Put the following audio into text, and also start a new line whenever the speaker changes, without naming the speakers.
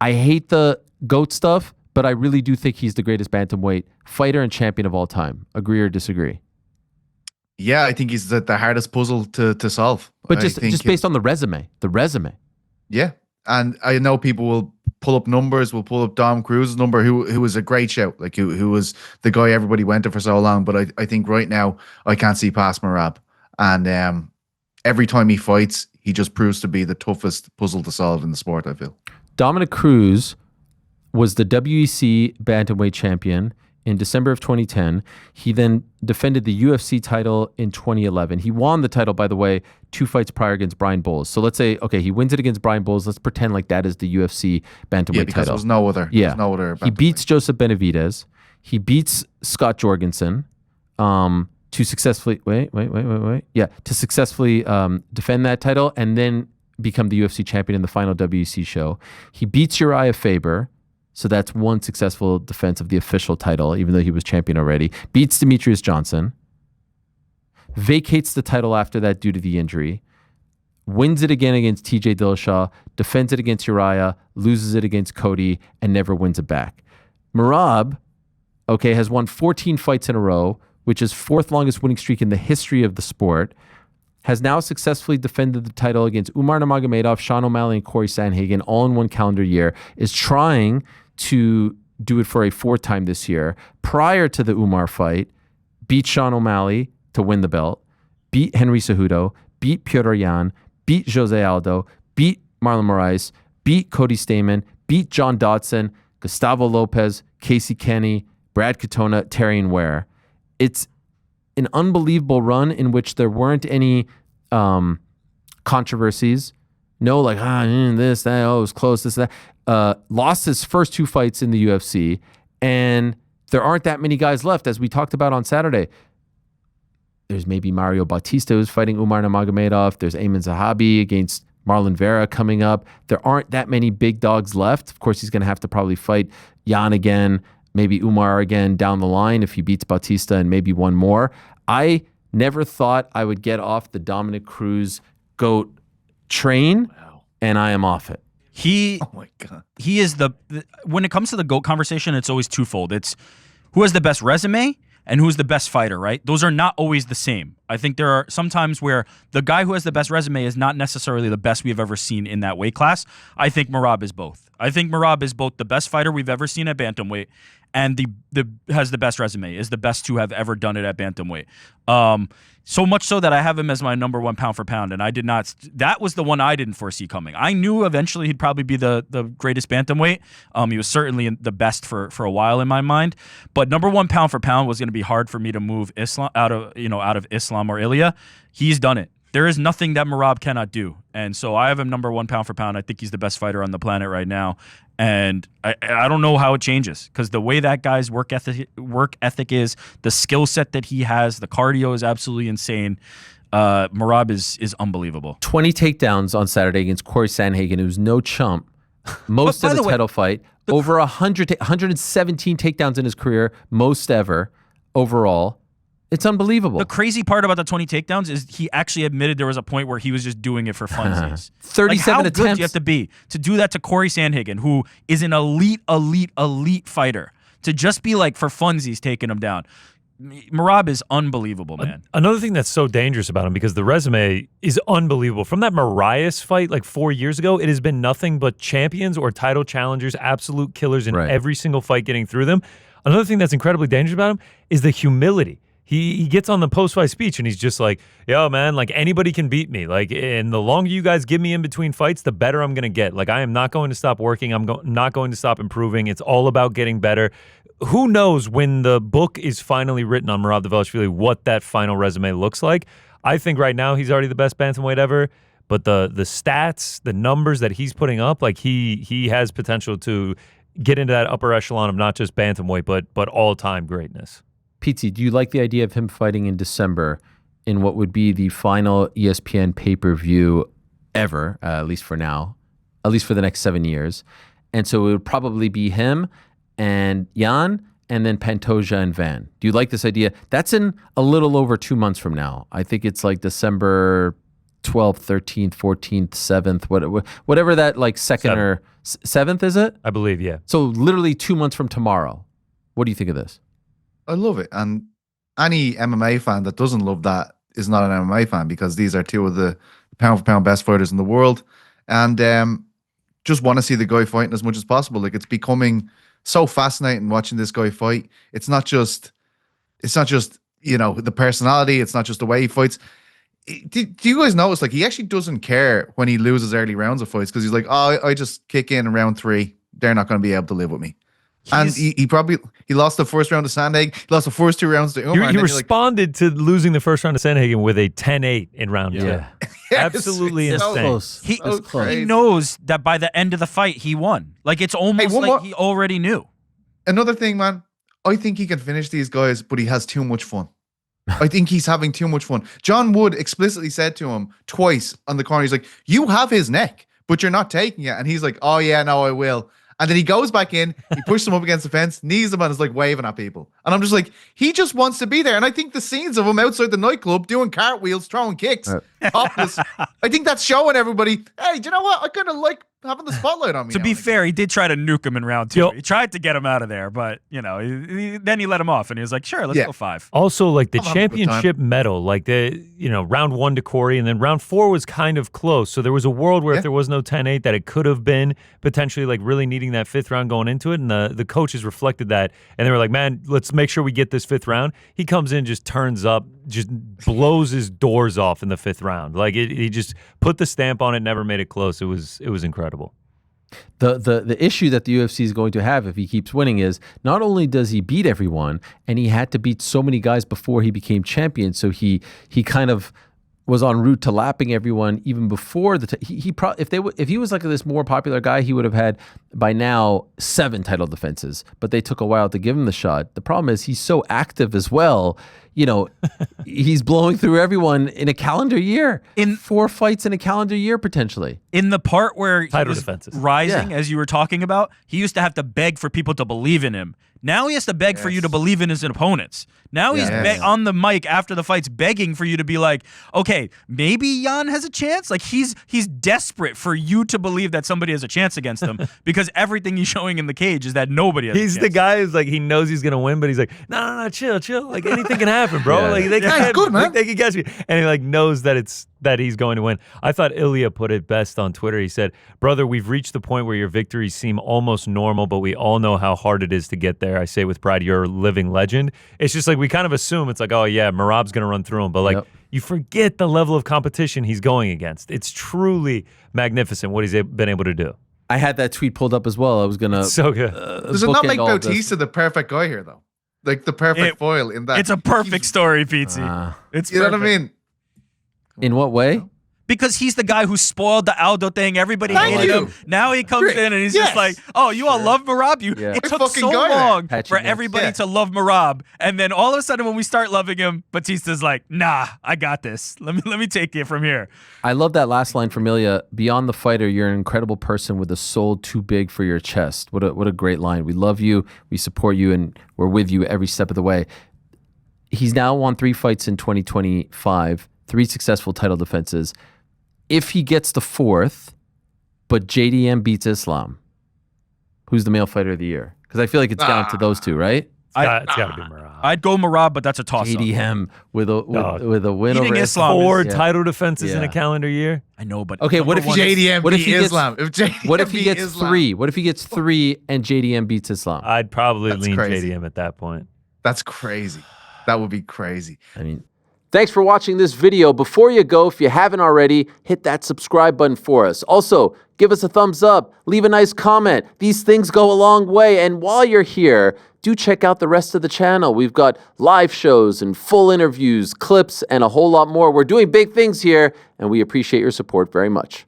I hate the GOAT stuff, but I really do think he's the greatest bantamweight fighter and champion of all time. Agree or disagree?
Yeah, I think he's the hardest puzzle to solve.
But
I
just
think
based on the resume.
yeah, and I know people will pull up numbers. Will pull up Dom Cruz's number, who was a great shout, like who was the guy everybody went to for so long. But I think right now I can't see past Merab, and every time he fights, he just proves to be the toughest puzzle to solve in the sport, I feel.
Dominic Cruz was the WEC bantamweight champion in December of 2010. He then defended the UFC title in 2011. He won the title, by the way, 2 fights prior against Brian Bowles. So let's say, okay, he wins it against Brian Bowles. Let's pretend like that is the UFC bantamweight
Yeah, because
title.
there's no other.
Yeah.
There's no other
He beats Joseph Benavidez. He beats Scott Jorgensen to successfully to successfully defend that title and then become the UFC champion in the final WEC show. He beats Uriah Faber. So that's one successful defense of the official title, even though he was champion already. Beats Demetrius Johnson. Vacates the title after that due to the injury. Wins it again against TJ Dillashaw. Defends it against Uriah. Loses it against Cody. And never wins it back. Merab, okay, has won 14 fights in a row, which is 4th longest winning streak in the history of the sport. Has now successfully defended the title against Umar Nurmagomedov, Sean O'Malley, and Cory Sandhagen all in one calendar year. Is trying to do it for a 4th time this year. Prior to the Umar fight, beat Sean O'Malley to win the belt, beat Henry Cejudo, beat Petr Yan, beat Jose Aldo, beat Marlon Moraes, beat Cody Stamann, beat John Dodson, Gustavo Lopez, Casey Kenny, Brad Katona, Terrion Ware. It's an unbelievable run in which there weren't any controversies. No, like, this, that, it was close, this, that. Lost his first 2 fights in the UFC, and there aren't that many guys left, as we talked about on Saturday. There's maybe Mario Bautista who's fighting Umar Nurmagomedov. There's Ayman Zahabi against Marlon Vera coming up. There aren't that many big dogs left. Of course, he's going to have to probably fight Jan again, maybe Umar again down the line if he beats Bautista and maybe one more. I never thought I would get off the Dominic Cruz GOAT train, and I am off it.
Oh my God. He is when it comes to the GOAT conversation, it's always twofold. It's who has the best resume and who's the best fighter, right? Those are not always the same. I think there are some times where the guy who has the best resume is not necessarily the best we've ever seen in that weight class. I think Merab is both. I think Merab is both the best fighter we've ever seen at bantamweight and has the best resume, is the best to have ever done it at bantamweight. So much so that I have him as my number 1 pound for pound, and I did not. That was the one I didn't foresee coming. I knew eventually he'd probably be the greatest bantamweight. He was certainly the best for a while in my mind, but number 1 pound for pound was going to be hard for me to move Islam out of Islam or Ilya. He's done it. There is nothing that Merab cannot do, and so I have him number 1 pound for pound. I think he's the best fighter on the planet right now. And I don't know how it changes, because the way that guy's work ethic is, the skill set that he has, the cardio is absolutely insane. Merab is unbelievable.
20 takedowns on Saturday against Cory Sandhagen, who's no chump. Most of the title fight. Over 117 takedowns in his career, most ever overall. It's unbelievable.
The crazy part about the 20 takedowns is he actually admitted there was a point where he was just doing it for funsies.
37
how
attempts.
Good do you have to be to do that to Cory Sandhagen, who is an elite fighter, to just be like for funsies taking him down? Merab is unbelievable, man.
Another thing that's so dangerous about him, because the resume is unbelievable. From that Marias fight like 4 years ago, it has been nothing but champions or title challengers, absolute killers in every single fight getting through them. Another thing that's incredibly dangerous about him is the humility. He gets on the post-fight speech and he's just like, yo, man, like anybody can beat me. Like, and the longer you guys give me in between fights, the better I'm going to get. Like, I am not going to stop working. I'm not going to stop improving. It's all about getting better. Who knows when the book is finally written on Merab Dvalishvili what that final resume looks like. I think right now he's already the best bantamweight ever. But the stats, the numbers that he's putting up, like he has potential to get into that upper echelon of not just bantamweight, but all-time greatness.
Pete, do you like the idea of him fighting in December in what would be the final ESPN pay-per-view ever, at least for now, at least for the next 7 years? And so it would probably be him and Jan and then Pantoja and Van. Do you like this idea? That's in a little over 2 months from now. I think it's like December 12th, 13th, 14th, 7th, whatever that like second or 7th, is it?
I believe, yeah.
So literally 2 months from tomorrow. What do you think of this?
I love it. And any MMA fan that doesn't love that is not an MMA fan, because these are two of the pound for pound best fighters in the world. And just want to see the guy fighting as much as possible. Like, it's becoming so fascinating watching this guy fight. It's not just, you know, the personality. It's not just the way he fights. Do you guys notice, like, he actually doesn't care when he loses early rounds of fights, because he's like, oh, I just kick in round 3. They're not going to be able to live with me. And he lost the first round to Sandhagen. He lost the first 2 rounds to Umar.
He responded to losing the first round to Sandhagen with a 10-8 in round 2.
Yeah.
Absolutely
It's
insane.
close.
He knows that by the end of the fight, he won. Like, it's almost like he already knew.
Another thing, man, I think he can finish these guys, but he has too much fun. I think he's having too much fun. John Wood explicitly said to him twice on the corner, he's like, you have his neck, but you're not taking it. And he's like, oh yeah, no, I will. And then he goes back in, he pushes him up against the fence, knees him, and is like waving at people. And I'm just like, he just wants to be there. And I think the scenes of him outside the nightclub doing cartwheels, throwing kicks, topless, I think that's showing everybody, hey, do you know what? I kind of like having the spotlight on me.
To be fair, he did try to nuke him in round 2. He tried to get him out of there, but, you know, then he let him off, and he was like, sure, let's go 5.
Also, like, the championship medal, like, round 1 to Cory, and then round 4 was kind of close. So there was a world where if there was no 10-8, that it could have been potentially, like, really needing that 5th round going into it. And the coaches reflected that, and they were like, man, let's make sure we get this 5th round. He comes in, just turns up, just blows his doors off in the 5th round. Like, he just put the stamp on it, never made it close. It was incredible.
The issue that the UFC is going to have if he keeps winning is not only does he beat everyone, and he had to beat so many guys before he became champion, so he kind of was en route to lapping everyone even before the if he was like this more popular guy, he would have had by now 7 title defenses, but they took a while to give him the shot. The problem is he's so active as well. You know, he's blowing through everyone in a calendar year. In 4 fights in a calendar year, potentially.
In the part where he
title
was
defenses
rising, as you were talking about, he used to have to beg for people to believe in him. Now he has to beg for you to believe in his opponents. Now he's on the mic after the fights begging for you to be like, okay, maybe Jan has a chance. Like, he's desperate for you to believe that somebody has a chance against him because everything he's showing in the cage is that nobody has a chance.
He's the guy who's like, he knows he's going to win, but he's like, no, chill. Like, anything can happen, bro. Like, they can,
good, man.
They can catch me. And he like knows that that he's going to win. I thought Ilya put it best on Twitter. He said, brother, we've reached the point where your victories seem almost normal, but we all know how hard it is to get there. I say with pride, you're a living legend. It's just like we kind of assume it's like, oh yeah, Merab's going to run through him. But like, you forget the level of competition he's going against. It's truly magnificent what he's been able to do.
I had that tweet pulled up as well. I was going to...
So good.
Does it not make Bautista the perfect guy here, though? Like, the perfect foil in that.
It's a perfect story, Pete. It's
you know what I mean?
In what way?
Because he's the guy who spoiled the Aldo thing. Everybody hated him. Now he comes in and he's just like, oh, you all love Merab? It took so long for everybody to love Merab. And then all of a sudden when we start loving him, Batista's like, nah, I got this. Let me take it from here.
I love that last line from Ilya. Beyond the fighter, you're an incredible person with a soul too big for your chest. What a great line. We love you. We support you. And we're with you every step of the way. He's now won 3 fights in 2025, 3 successful title defenses. If he gets the 4th, but JDM beats Islam, who's the male fighter of the year? Because I feel like it's down to those 2, right?
It's got to be Merab.
I'd go Merab, but that's a toss-up.
JDM with a win over
Islam.
4 title defenses in a calendar year.
I know, but
okay. What if
JDM beats Islam?
What if he gets 3? What if he gets 3 and JDM beats Islam?
I'd probably lean JDM at that point.
That's crazy. That would be crazy.
I mean, thanks for watching this video. Before you go, if you haven't already, hit that subscribe button for us. Also, give us a thumbs up, leave a nice comment. These things go a long way. And while you're here, do check out the rest of the channel. We've got live shows and full interviews, clips, and a whole lot more. We're doing big things here, and we appreciate your support very much.